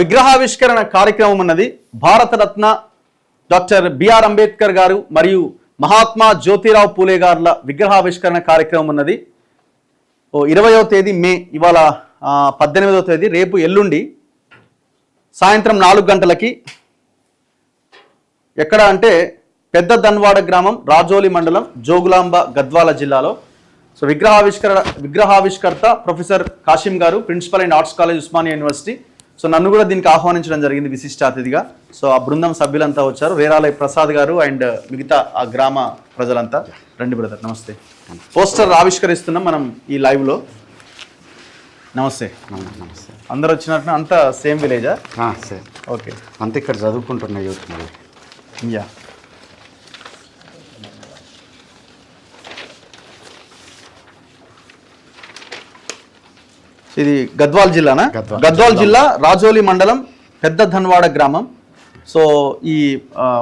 విగ్రహావిష్కరణ కార్యక్రమం ఉన్నది. భారతరత్న డాక్టర్ బిఆర్ అంబేద్కర్ గారు మరియు మహాత్మా జ్యోతిరావు పూలే గారుల విగ్రహావిష్కరణ కార్యక్రమం ఉన్నది. 20వ తేదీ మే, ఇవాళ 18వ తేదీ, రేపు ఎల్లుండి సాయంత్రం 4 గంటలకి. ఎక్కడ అంటే పెద్ద ధన్వాడ గ్రామం, రాజోలి మండలం, జోగులాంబ, గద్వాల జిల్లాలో. సో విగ్రహావిష్కర్త ప్రొఫెసర్ కాశీం గారు, principal and arts college, Osmania university. So నన్ను కూడా దీనికి ఆహ్వానించడం జరిగింది విశిష్ట అతిథిగా. సో ఆ బృందం సభ్యులంతా వచ్చారు, రేరాలయ ప్రసాద్ గారు అండ్ మిగతా ఆ గ్రామ ప్రజలంతా. రండి బ్రదర్, నమస్తే. పోస్టర్ ఆవిష్కరిస్తున్నాం మనం ఈ లైవ్లో. నమస్తే. నమస్తే. అందరు వచ్చినట్టు అంతా సేమ్ విలేజా? సేమ్. ఓకే. అంతే, ఇక్కడ చదువుకుంటున్న యూత్. యా. ఇది గద్వాల్ జిల్లానా? గద్వాల్ జిల్లా, రాజోలి మండలం, పెద్ద ధన్వాడ గ్రామం. సో ఈ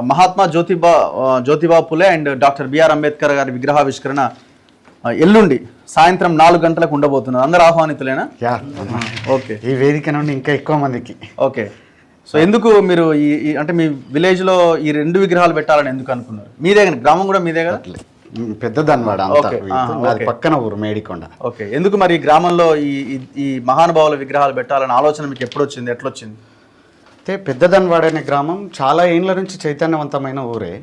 Mahatma Jyotiba Phule and doctor BR Ambedkar గారి విగ్రహావిష్కరణ ఎల్లుండి సాయంత్రం 4 గంటలకు ఉండబోతున్నారు. అందరు ఆహ్వానితులేనా? ఓకే. ఈ వేదిక నుండి ఇంకా ఎక్కువ మందికి. ఓకే. సో ఎందుకు మీరు ఈ అంటే మీ విలేజ్లో ఈ 2 విగ్రహాలు పెట్టాలని ఎందుకు అనుకున్నారు? మీదే కానీ గ్రామం కూడా మీదే కదా? పెద్ద ధన్వాడ, పక్కన ఊరు మేడికొండ. ఓకే. ఎందుకు మరి గ్రామంలో ఈ మహానుభావుల విగ్రహాలు పెట్టాలని ఆలోచన మీకు ఎప్పుడు వచ్చింది, ఎట్లొచ్చింది? అయితే పెద్ద ధన్వాడ అనే గ్రామం చాలా ఏండ్ల నుంచి చైతన్యవంతమైన ఊరే.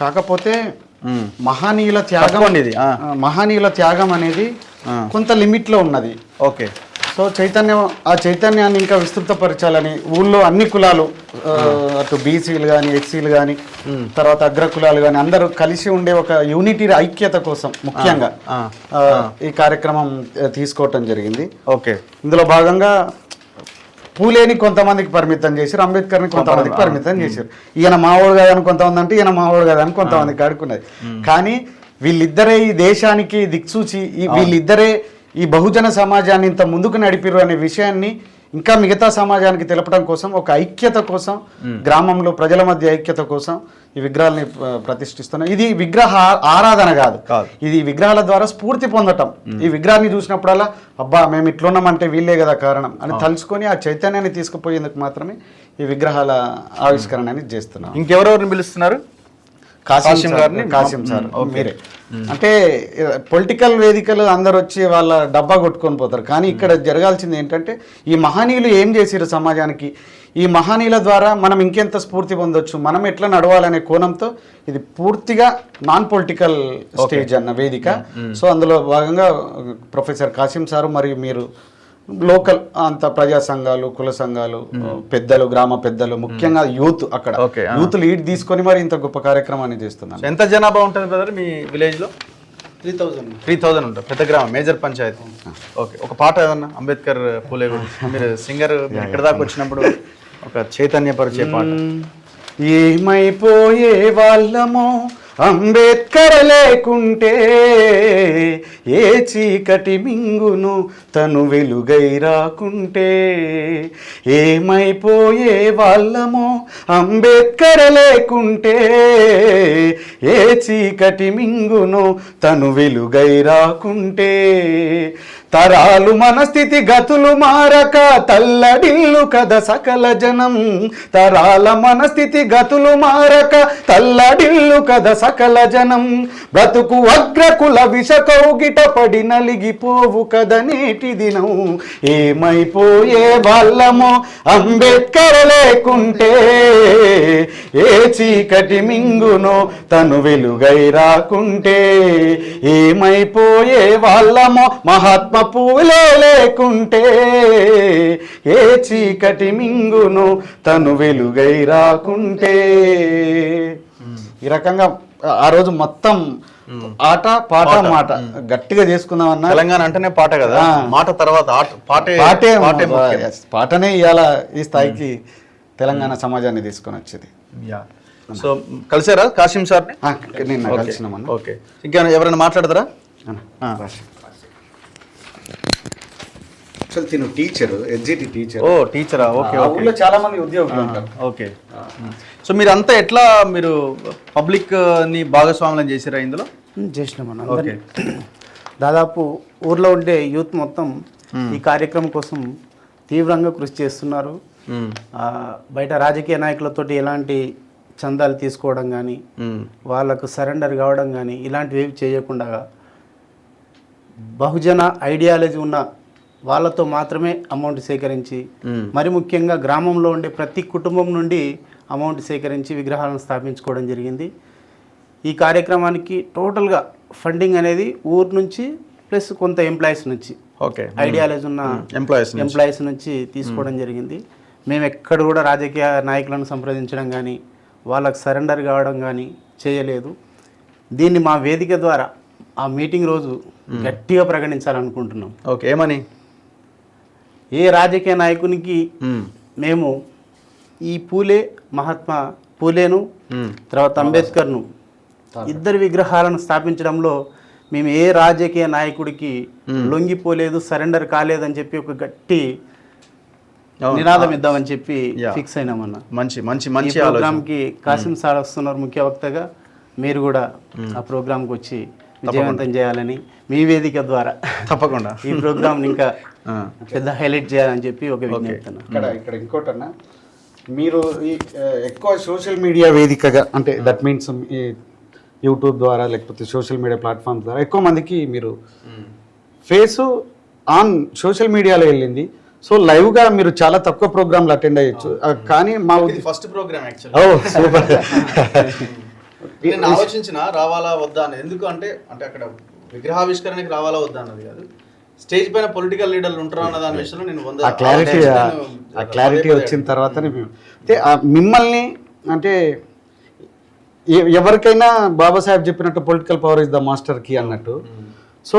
కాకపోతే మహనీయుల త్యాగం అనేది కొంత లిమిట్లో ఉన్నది. ఓకే. సో ఆ చైతన్యాన్ని ఇంకా విస్తృతపరచాలని ఊళ్ళో అన్ని కులాలు, అటు బీసీలు కానీ, ఎస్సీలు కానీ, తర్వాత అగ్ర కులాలు కానీ అందరూ కలిసి ఉండే ఒక యూనిటీ, ఐక్యత కోసం ముఖ్యంగా ఈ కార్యక్రమం తీసుకోవటం జరిగింది. ఓకే. ఇందులో భాగంగా పూలేని కొంతమందికి పరిమితం చేశారు, అంబేద్కర్ని కొంతమందికి పరిమితం చేశారు. ఈయన మావోడు కాదని కొంతమంది అంటే ఈయన మావోడు కాదని కొంతమందికి ఆడుకున్నది. కానీ వీళ్ళిద్దరే ఈ దేశానికి దిక్సూచి, వీళ్ళిద్దరే ఈ బహుజన సమాజాన్ని ఇంత ముందుకు నడిపిరు అనే విషయాన్ని ఇంకా మిగతా సమాజానికి తెలపడం కోసం, ఒక ఐక్యత కోసం, గ్రామంలో ప్రజల మధ్య ఐక్యత కోసం ఈ విగ్రహాలని ప్రతిష్ఠిస్తున్నాం. ఇది విగ్రహ ఆరాధన కాదు, ఇది విగ్రహాల ద్వారా స్ఫూర్తి పొందటం. ఈ విగ్రహాన్ని చూసినప్పుడల్లా అబ్బా మేము ఇట్లున్నామంటే వీళ్ళే కదా కారణం అని తలుచుకొని ఆ చైతన్యాన్ని తీసుకుపోయేందుకు మాత్రమే ఈ విగ్రహాల ఆవిష్కరణ అనేది చేస్తున్నాం. ఇంకెవరెవరిని పిలుస్తున్నారు? కాశీం గారిని. కాశీం సార్ మీరే. అంటే పొలిటికల్ వేదికలు అందరు వచ్చి వాళ్ళ డబ్బా కొట్టుకొని పోతారు, కానీ ఇక్కడ జరగాల్సింది ఏంటంటే ఈ మహనీయులు ఏం చేసిరు సమాజానికి, ఈ మహనీయుల ద్వారా మనం ఇంకెంత స్ఫూర్తి పొందొచ్చు, మనం ఎట్లా నడవాలనే కోణంతో ఇది పూర్తిగా నాన్ పొలిటికల్ స్టేజ్ అన్న వేదిక. సో అందులో భాగంగా ప్రొఫెసర్ కాశీం సారు మరియు మీరు లోకల్ అంత ప్రజా సంఘాలు, కుల సంఘాలు, పెద్దలు, గ్రామ పెద్దలు, ముఖ్యంగా యూత్, అక్కడ యూత్ లీడ్ తీసుకొని మరి ఇంత గొప్ప కార్యక్రమాన్ని చేస్తున్నారు. ఎంత జనాభా ఉంటుంది బ్రదర్ మీ విలేజ్ లో? 3,000 ఉంటుంది. పెద్ద గ్రామం, మేజర్ పంచాయతీ. ఓకే. ఒక పాట ఏదన్నా అంబేద్కర్ పూలే గురించి, మీరు సింగర్, ఇక్కడ దాకా వచ్చినప్పుడు ఒక చైతన్యపరిచే పాట. ఏమైపోయే వాళ్ళమో అంబేద్కర్ లేకుంటే, ఏ చీకటి మింగును తను వెలుగై రాకుంటే. ఏమైపోయే వాళ్ళమో అంబేద్కర్ లేకుంటే, ఏ చీకటి మింగును తను వెలుగై రాకుంటే. తరాలు మన స్థితి గతులు మారక తల్లడిల్లు కథ సకల జనం. తరాల మన స్థితి గతులు మారక తల్లడిల్లు కథ సకల జనం. బ్రతుకు అగ్రకుల విషకౌగిట పడి నలిగిపోవు కథ నేటి దినం. ఏమైపోయే వాళ్ళమో అంబేద్కర్ లేకుంటే, ఏ చీకటి మింగునో తను వెలుగై రాకుంటే. ఏమైపోయే వాళ్ళమో మహాత్మా పూలే లేకుంటే, ఏ చీకటి మింగును తను వెలుగై రాకుంటే. ఈ రకంగా ఆ రోజు మొత్తం ఆట పాట మాట గట్టిగా చేసుకుందామన్నా. తెలంగాణ అంటేనే పాట కదా, మాట తర్వాత పాటనే ఇవాళ ఈ స్థాయికి తెలంగాణ సమాజాన్ని తీసుకొని వచ్చేది. సో కలిసారా కాశీం సార్ని? నిన్న కలిసినామన్నా. ఓకే. ఇంకా ఎవరైనా మాట్లాడతారా? తిను టీచర్, ఎగ్జిట్ టీచర్. ఓ టీచరా? ఓకే. ఊళ్ళో చాలా మంది ఉద్యోగులు ఉంటారు. ఓకే. సో మీరు అంతా ఎట్లా మీరు పబ్లిక్ ని భాగస్వామ్యం చేసారా ఇందులో? చేసినామన్న. ఓకే. దాదాపు ఊర్లో ఉండే యూత్ మొత్తం ఈ కార్యక్రమం కోసం తీవ్రంగా కృషి చేస్తున్నారు. బయట రాజకీయ నాయకులతోటి ఎలాంటి చందాలు తీసుకోవడం కానీ వాళ్ళకు సరెండర్ కావడం కానీ ఇలాంటివి ఏవి చేయకుండా బహుజన ఐడియాలజీ ఉన్న వాళ్ళతో మాత్రమే అమౌంట్ సేకరించి మరి ముఖ్యంగా గ్రామంలో ఉండే ప్రతి కుటుంబం నుండి అమౌంట్ సేకరించి విగ్రహాలను స్థాపించుకోవడం జరిగింది. ఈ కార్యక్రమానికి టోటల్గా ఫండింగ్ అనేది ఊరు నుంచి ప్లస్ కొంత ఎంప్లాయీస్ నుంచి ఐడియాలజీ ఉన్న ఎంప్లాయీస్ నుంచి తీసుకోవడం జరిగింది. మేము ఎక్కడ కూడా రాజకీయ నాయకులను సంప్రదించడం కానీ వాళ్ళకు సరెండర్ కావడం కానీ చేయలేదు. దీన్ని మా వేదిక ద్వారా ఆ మీటింగ్ రోజు గట్టిగా ప్రకటించాలనుకుంటున్నాం. ఓకే, ఏమని? ఏ రాజకీయ నాయకునికి మేము ఈ మహాత్మా పూలేను తర్వాత అంబేద్కర్ను ఇద్దరు విగ్రహాలను స్థాపించడంలో మేము ఏ రాజకీయ నాయకుడికి లొంగిపోలేదు, సరెండర్ కాలేదని చెప్పి ఒక గట్టి నినాదం ఇద్దామని చెప్పి ఫిక్స్ అయినామన్న. మంచి మంచి మంచి ప్రోగ్రామ్కి కాసిం సార్ వస్తున్నారు ముఖ్య వక్తగా. మీరు కూడా ఆ ప్రోగ్రామ్కి వచ్చి విజయవంతం చేయాలని మీ వేదిక ద్వారా తప్పకుండా ఈ ప్రోగ్రామ్ ఇంకా పెద్ద హైలైట్ చేయాలని చెప్పి ఒక విజ్ఞప్తి. ఇక్కడ ఇంకోటన్నా, మీరు ఈ ఎక్కువ సోషల్ మీడియా వేదికగా అంటే దట్ మీన్స్ ఈ యూట్యూబ్ ద్వారా లేకపోతే సోషల్ మీడియా ప్లాట్ఫామ్స్ ద్వారా ఎక్కువ మందికి మీరు ఫేస్ ఆన్ సోషల్ మీడియాలో వెళ్ళింది. సో లైవ్గా మీరు చాలా తక్కువ ప్రోగ్రాంలు అటెండ్ అయ్యొచ్చు. కానీ మా ఫస్ట్ ప్రోగ్రామ్ సూపర్. నేను ఆలోచించిన రావాలా వద్దా అని. ఎందుకు అంటే అక్కడ విగ్రహావిష్కరణకి రావాలా వద్దా అన్నది కాదు, స్టేజ్ పైన పొలిటికల్ లీడర్లు ఉంటారా అన్న దాని విషయంలో నేను క్లారిటీ వచ్చిన తర్వాతనే అంటే మిమ్మల్ని అంటే ఎవరికైనా బాబాసాహెబ్ చెప్పినట్టు political power is the master key అన్నట్టు. సో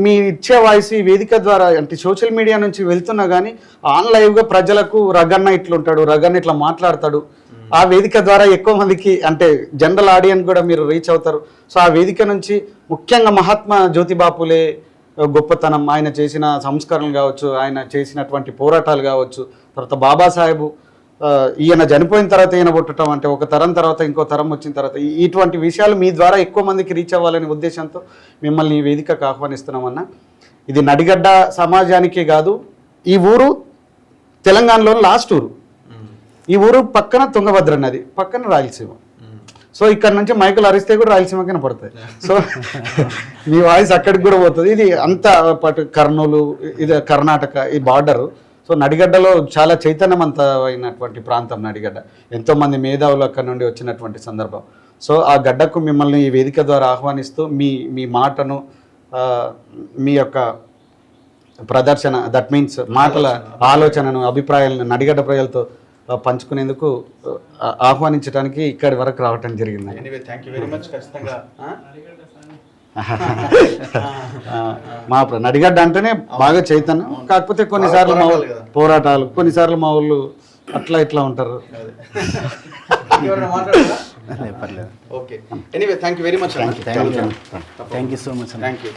మీ ఇచ్చే వాయిస్ ఈ వేదిక ద్వారా అంటే సోషల్ మీడియా నుంచి వెళ్తున్నా కానీ ఆన్ లైవ్గా ప్రజలకు రగన్న ఇట్లుంటాడు, రగన్న ఇట్లా మాట్లాడతాడు, ఆ వేదిక ద్వారా ఎక్కువ మందికి అంటే జనరల్ ఆడియన్స్ కూడా మీరు రీచ్ అవుతారు. సో ఆ వేదిక నుంచి ముఖ్యంగా మహాత్మా జ్యోతిబా పూలే గొప్పతనం, ఆయన చేసిన సంస్కరణలు కావచ్చు, ఆయన చేసినటువంటి పోరాటాలు కావచ్చు, తర్వాత బాబాసాహెబ్ ఈయన చనిపోయిన తర్వాత ఈయన పుట్టడం అంటే ఒక తరం తర్వాత ఇంకో తరం వచ్చిన తర్వాత ఇటువంటి విషయాలు మీ ద్వారా ఎక్కువ మందికి రీచ్ అవ్వాలనే ఉద్దేశంతో మిమ్మల్ని ఈ వేదికకు ఆహ్వానిస్తున్నామన్నా. ఇది నడిగడ్డ సమాజానికే కాదు, ఈ ఊరు తెలంగాణలోని లాస్ట్ ఊరు. ఈ ఊరు పక్కన తుంగభద్ర నది, పక్కన రాయలసీమ. సో ఇక్కడ నుంచి మైకులు అరిస్తే కూడా రాయలసీమ కింద పడతాయి. సో మీ వాయిస్ అక్కడికి కూడా పోతుంది. ఇది అంతా పాటు కర్నూలు, ఇది కర్ణాటక, ఈ బార్డరు. సో నడిగడ్డలో చాలా చైతన్యవంతమైనటువంటి ప్రాంతం నడిగడ్డ. ఎంతోమంది మేధావులు అక్కడ నుండి వచ్చినటువంటి సందర్భం. సో ఆ గడ్డకు మిమ్మల్ని ఈ వేదిక ద్వారా ఆహ్వానిస్తూ మీ మాటను, మీ యొక్క ప్రదర్శన దట్ మీన్స్ మాటల ఆలోచనను, అభిప్రాయాలను నడిగడ్డ ప్రజలతో పంచుకునేందుకు ఆహ్వానించడానికి ఇక్కడి వరకు రావటం జరిగింది. మా నడిగడ్డ అంటేనే బాగా చైతన్యం. కాకపోతే కొన్నిసార్లు మా పోరాటాలు, కొన్నిసార్లు మా ఊళ్ళు అట్లా ఇట్లా ఉంటారు. Okay, anyway thank you very much. Thank you so much. Thank you.